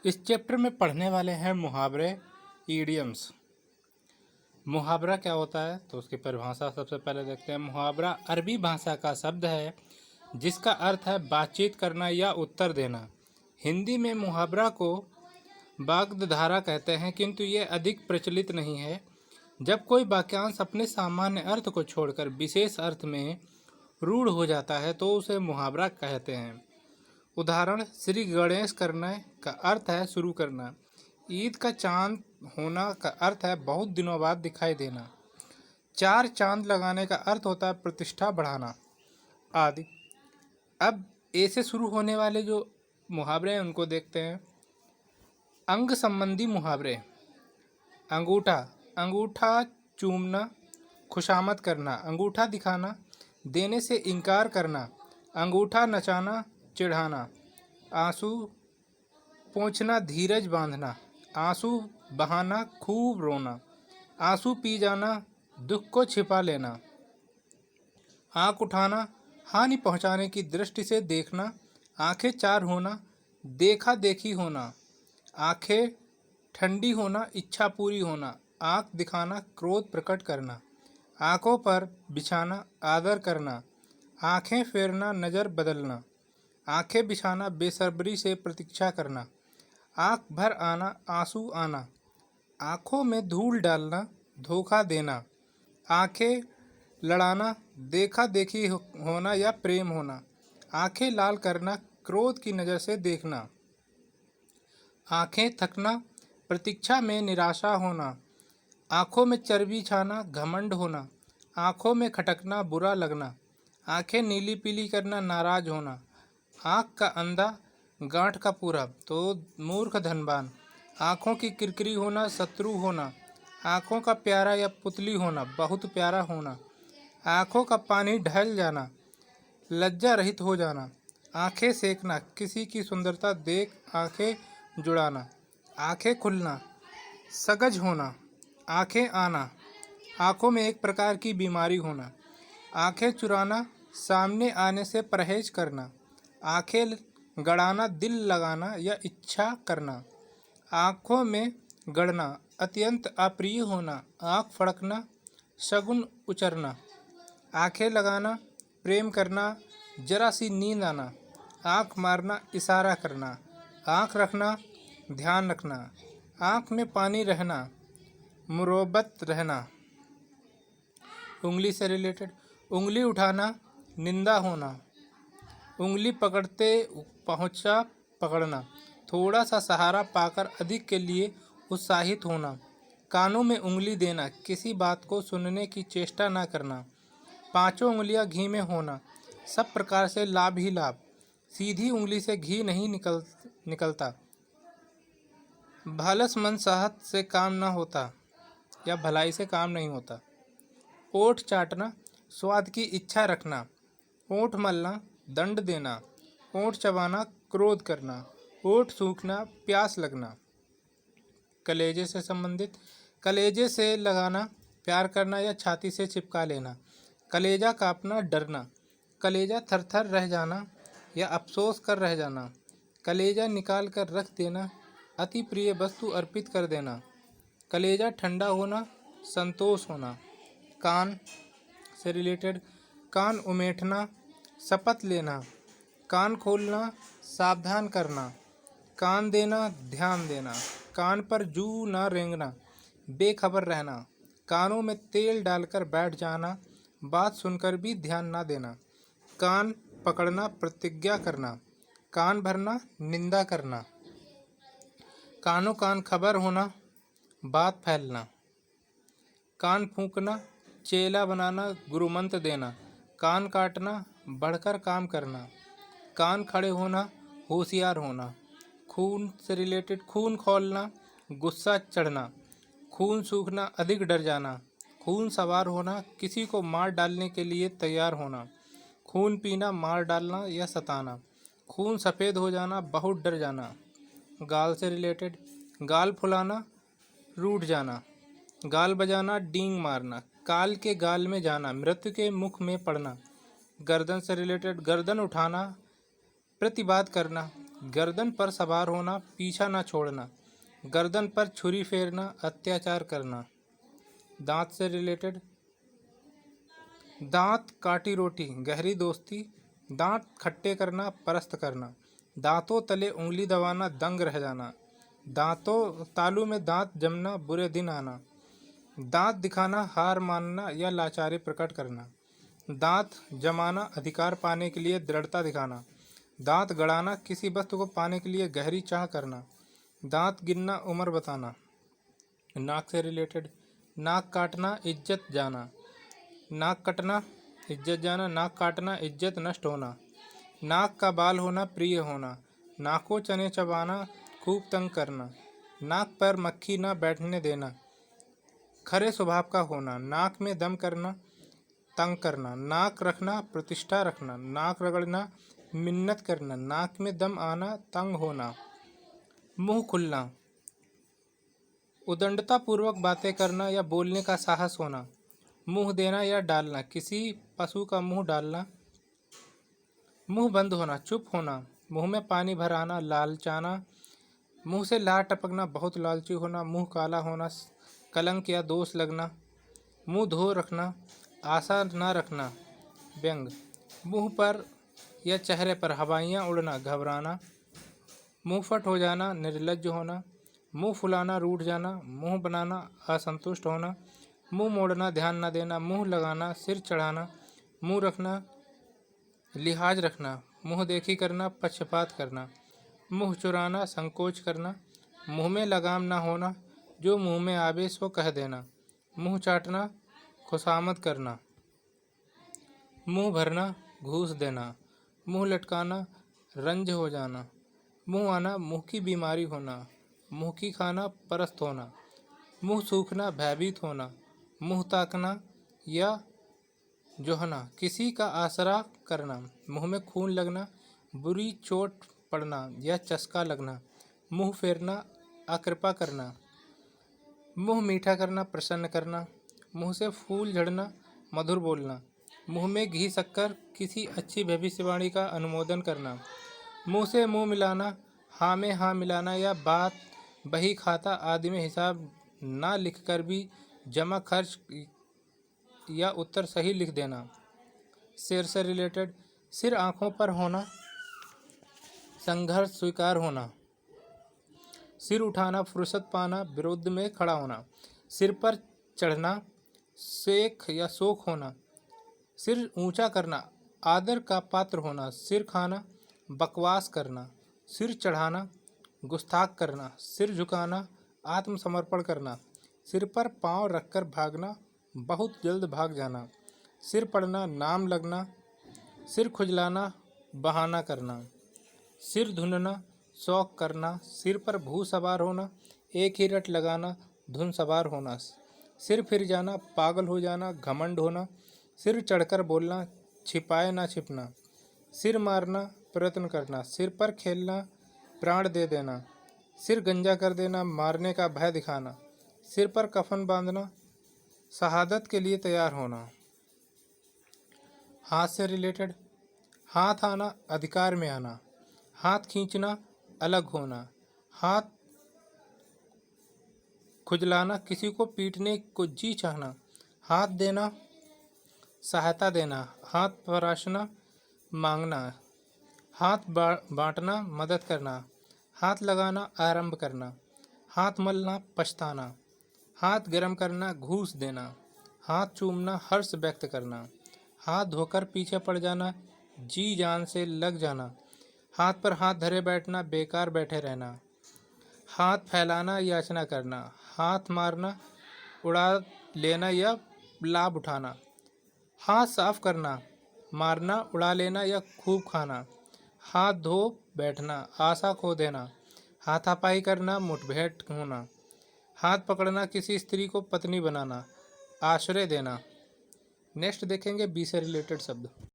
इस चैप्टर में पढ़ने वाले हैं मुहावरे, ईडियम्स। मुहावरा क्या होता है तो उसकी परिभाषा सबसे पहले देखते हैं। मुहावरा अरबी भाषा का शब्द है जिसका अर्थ है बातचीत करना या उत्तर देना। हिंदी में मुहावरा को वाग्धारा कहते हैं, किंतु ये अधिक प्रचलित नहीं है। जब कोई वाक्यांश अपने सामान्य अर्थ को छोड़कर विशेष अर्थ में रूढ़ हो जाता है तो उसे मुहावरा कहते हैं। उदाहरण, श्री गणेश करना का अर्थ है शुरू करना। ईद का चांद होना का अर्थ है बहुत दिनों बाद दिखाई देना। चार चांद लगाने का अर्थ होता है प्रतिष्ठा बढ़ाना आदि। अब ए से शुरू होने वाले जो मुहावरे हैं उनको देखते हैं। अंग संबंधी मुहावरे। अंगूठा, अंगूठा चूमना, खुशामद करना। अंगूठा दिखाना, देने से इनकार करना। अंगूठा नचाना, चिढ़ाना। आंसू पोंछना, धीरज बांधना। आंसू बहाना, खूब रोना। आंसू पी जाना, दुख को छिपा लेना। आँख उठाना, हानि पहुँचाने की दृष्टि से देखना। आंखें चार होना, देखा देखी होना। आंखें ठंडी होना, इच्छा पूरी होना। आँख दिखाना, क्रोध प्रकट करना। आँखों पर बिछाना, आदर करना। आँखें फेरना, नज़र बदलना। आँखें बिछाना, बेसब्री से प्रतीक्षा करना। आँख भर आना, आंसू आना। आँखों में धूल डालना, धोखा देना। आँखें लड़ाना, देखा देखी होना या प्रेम होना। आँखें लाल करना, क्रोध की नज़र से देखना। आँखें थकना, प्रतीक्षा में निराशा होना। आँखों में चर्बी छाना, घमंड होना। आँखों में खटकना, बुरा लगना। आँखें नीली पीली करना, नाराज होना। आँख का अंधा, गांठ का पूरा तो मूर्ख धनवान। आँखों की किरकिरी होना, शत्रु होना। आँखों का प्यारा या पुतली होना, बहुत प्यारा होना। आँखों का पानी ढल जाना, लज्जा रहित हो जाना। आँखें सेकना, किसी की सुंदरता देख आँखें जुड़ाना। आँखें खुलना, सगज होना। आँखें आना, आँखों में एक प्रकार की बीमारी होना। आँखें चुराना, सामने आने से परहेज करना। आँखें गड़ाना, दिल लगाना या इच्छा करना। आँखों में गड़ना, अत्यंत अप्रिय होना। आँख फड़कना, शगुन उचरना। आँखें लगाना, प्रेम करना, जरा सी नींद आना। आँख मारना, इशारा करना। आँख रखना, ध्यान रखना। आँख में पानी रहना, मुरब्बत रहना। उंगली से रिलेटेड, उंगली उठाना, निंदा होना। उंगली पकड़ते पहुँचा पकड़ना, थोड़ा सा सहारा पाकर अधिक के लिए उत्साहित होना। कानों में उंगली देना, किसी बात को सुनने की चेष्टा न करना। पांचों उंगलियां घी में होना, सब प्रकार से लाभ ही लाभ। सीधी उंगली से घी नहीं निकलता। भलस-मन शहद से काम न होता या भलाई से काम नहीं होता। ओठ चाटना, स्वाद की इच्छा रखना। ओठ मलना, दंड देना। ओठ चबाना, क्रोध करना। ओठ सूखना, प्यास लगना। कलेजे से संबंधित, कलेजे से लगाना, प्यार करना या छाती से चिपका लेना। कलेजा कांपना, डरना। कलेजा थरथर रह जाना या अफसोस कर रह जाना। कलेजा निकाल कर रख देना, अति प्रिय वस्तु अर्पित कर देना। कलेजा ठंडा होना, संतोष होना। कान से रिलेटेड, कान उमेटना, शपथ लेना। कान खोलना, सावधान करना। कान देना, ध्यान देना। कान पर जू न रेंगना, बेखबर रहना। कानों में तेल डालकर बैठ जाना, बात सुनकर भी ध्यान न देना। कान पकड़ना, प्रतिज्ञा करना। कान भरना, निंदा करना। कानों कान खबर होना, बात फैलना। कान फूंकना, चेला बनाना, गुरुमंत्र देना। कान काटना, बढ़कर काम करना। कान खड़े होना, होशियार होना। खून से रिलेटेड, खून खौलना, गुस्सा चढ़ना। खून सूखना, अधिक डर जाना। खून सवार होना, किसी को मार डालने के लिए तैयार होना। खून पीना, मार डालना या सताना। खून सफ़ेद हो जाना, बहुत डर जाना। गाल से रिलेटेड, गाल फुलाना, रूठ जाना। गाल बजाना, डींग मारना। काल के गाल में जाना, मृत्यु के मुख में पड़ना। गर्दन से रिलेटेड, गर्दन उठाना, प्रतिवाद करना। गर्दन पर सवार होना, पीछा ना छोड़ना, गर्दन पर छुरी फेरना, अत्याचार करना। दांत से रिलेटेड, दांत काटी रोटी, गहरी दोस्ती, दांत खट्टे करना, परस्त करना, दांतों तले उंगली दबाना, दंग रह जाना, दांतों तालू में दांत जमना, बुरे दिन आना, दांत दिखाना, हार मानना या लाचारी प्रकट करना, दांत जमाना, अधिकार पाने के लिए दृढ़ता दिखाना, दांत गड़ाना, किसी वस्तु को पाने के लिए गहरी चाह करना, दांत गिनना, उम्र बताना। नाक से रिलेटेड, नाक काटना, इज्जत जाना, नाक कटना, इज्जत जाना, नाक काटना, इज्जत नष्ट होना, नाक का बाल होना, प्रिय होना, नाकों चने चबाना, खूब तंग करना, नाक पर मक्खी न बैठने देना, खरे स्वभाव का होना, नाक में दम करना, तंग करना, नाक रखना, प्रतिष्ठा रखना, नाक रगड़ना, मिन्नत करना, नाक में दम आना, तंग होना। मुंह खुलना, उदंडता पूर्वक बातें करना या बोलने का साहस होना, मुंह देना या डालना, किसी पशु का मुंह डालना। मुंह बंद होना, चुप होना, मुंह में पानी भर आना, लालचाना, मुंह से लार टपकना, बहुत लालची होना, मुंह काला होना, कलंक या दोष लगना, मुंह धो रखना, आशा न रखना, व्यंग, मुंह पर या चेहरे पर हवाइयाँ उड़ना, घबराना, मुंह फट हो जाना, निर्लज्ज होना, मुंह फुलाना, रूठ जाना, मुंह बनाना, असंतुष्ट होना, मुंह मोड़ना, ध्यान न देना, मुंह लगाना, सिर चढ़ाना, मुंह रखना, लिहाज रखना, मुंह देखी करना, पक्षपात करना, मुंह चुराना, संकोच करना, मुंह में लगाम ना होना, जो मुंह में आवे सो कह देना, मुंह चाटना, खुशामद करना, मुंह भरना, घूस देना, मुंह लटकाना, रंज हो जाना, मुंह आना, मुंह की बीमारी होना, मुंह की खाना, परस्त होना, मुंह सूखना, भयभीत होना, मुंह ताकना या जोहना, किसी का आसरा करना, मुंह में खून लगना, बुरी चोट पड़ना या चस्का लगना, मुंह फेरना, अकृपा करना, मुंह मीठा करना, प्रसन्न करना, मुंह से फूल झड़ना, मधुर बोलना, मुंह में घी शक्कर, किसी अच्छी भविष्यवाणी का अनुमोदन करना, मुंह से मुंह मिलाना, हाँ में हाँ मिलाना या बात बही खाता आदि में हिसाब ना लिखकर भी जमा खर्च या उत्तर सही लिख देना। सिर से रिलेटेड, सिर आँखों पर होना, संघर्ष स्वीकार होना, सिर उठाना, फुर्सत पाना, विरोध में खड़ा होना, सिर पर चढ़ना, शेख या शोक होना, सिर ऊंचा करना, आदर का पात्र होना, सिर खाना, बकवास करना, सिर चढ़ाना, गुस्ताख करना, सिर झुकाना, आत्मसमर्पण करना, सिर पर पांव रखकर भागना, बहुत जल्द भाग जाना, सिर पड़ना, नाम लगना, सिर खुजलाना, बहाना करना, सिर धुनना, शौक करना, सिर पर भू सवार होना, एक ही रट लगाना, धुन सवार होना, सिर फिर जाना, पागल हो जाना, घमंड होना, सिर चढ़कर बोलना, छिपाए ना छिपना, सिर मारना, प्रयत्न करना, सिर पर खेलना, प्राण दे देना, सिर गंजा कर देना, मारने का भय दिखाना, सिर पर कफन बांधना, शहादत के लिए तैयार होना। हाथ से रिलेटेड, हाथ आना, अधिकार में आना, हाथ खींचना, अलग होना, हाथ खुजलाना, किसी को पीटने को जी चाहना, हाथ देना, सहायता देना, हाथ पराशना, मांगना, हाथ बांटना, मदद करना, हाथ लगाना, आरंभ करना, हाथ मलना, पछताना, हाथ गर्म करना, घूस देना, हाथ चूमना, हर्ष व्यक्त करना, हाथ धोकर पीछे पड़ जाना, जी जान से लग जाना, हाथ पर हाथ धरे बैठना, बेकार बैठे रहना, हाथ फैलाना, याचना करना, हाथ मारना, उड़ा लेना या लाभ उठाना, हाथ साफ करना, मारना, उड़ा लेना या खूब खाना, हाथ धो बैठना, आशा खो देना, हाथापाई करना, मुठभेड़ होना, हाथ पकड़ना, किसी स्त्री को पत्नी बनाना, आश्रय देना। नेक्स्ट देखेंगे बी से रिलेटेड शब्द।